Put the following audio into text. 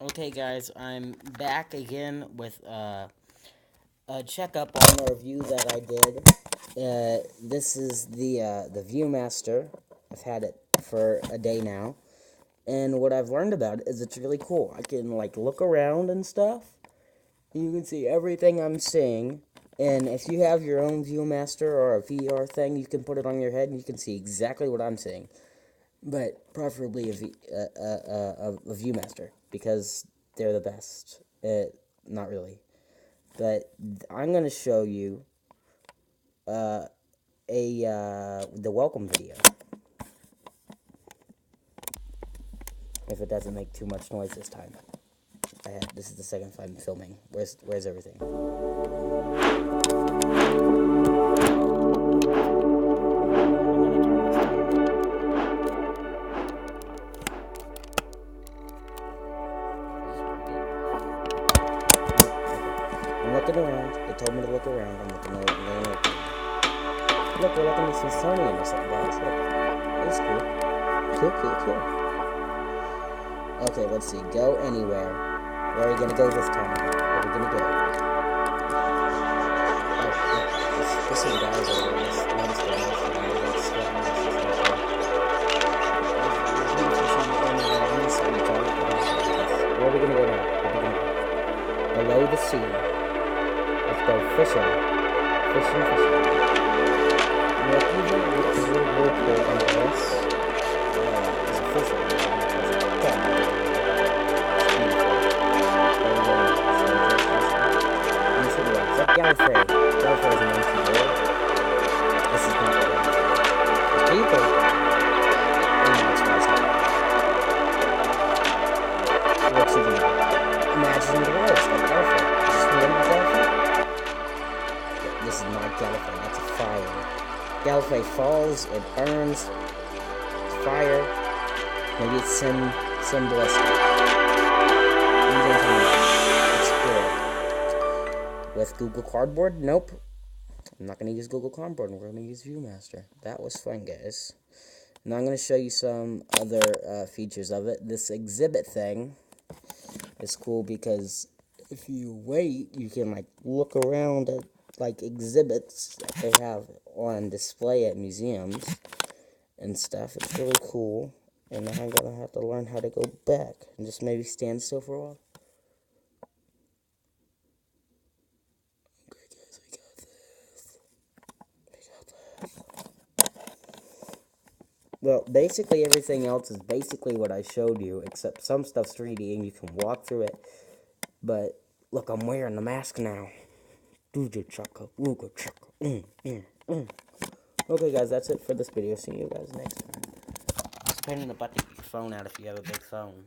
Okay, guys, I'm back again with a checkup on the review that I did. This is the ViewMaster. I've had it for a day now, and what I've learned about it is it's really cool. I can like look around and stuff. You can see everything I'm seeing, and if you have your own ViewMaster or a VR thing, you can put it on your head and you can see exactly what I'm seeing. But preferably a ViewMaster because they're the best. Not really, but I'm gonna show you the welcome video. If it doesn't make too much noise this time. This is the second time filming. Where's everything? I'm looking around. They told me to look around. I'm looking around. Look, we're looking at Smithsonian or something, guys. Look. That's cool. Cool. Okay, let's see. Go anywhere. Where are we gonna go this time? Where are we gonna go? Oh, look. This is guys over there. Where are we gonna go now? Below the sea. Let's go fishing. Fishing. What is your whirlpool on this? It's a fishing. Gallifrey. Gallifrey is an ancient world. This is not the people. What's he doing? Imagine the words like Gallifrey. This is not Gallifrey, that's a fire. Gallifrey falls, it burns, it's fire. Maybe it's symbolistic. With Google Cardboard? Nope. I'm not going to use Google Cardboard. We're going to use ViewMaster. That was fun, guys. Now I'm going to show you some other features of it. This exhibit thing is cool because if you wait, you can like look around at like exhibits that they have on display at museums and stuff. It's really cool. And now I'm going to have to learn how to go back and just maybe stand still for a while. Well, basically everything else is basically what I showed you, except some stuff's 3D and you can walk through it. But, look, I'm wearing the mask now. Okay, guys, that's it for this video. See you guys next time. It's a pain in the butt to get your phone out if you have a big phone.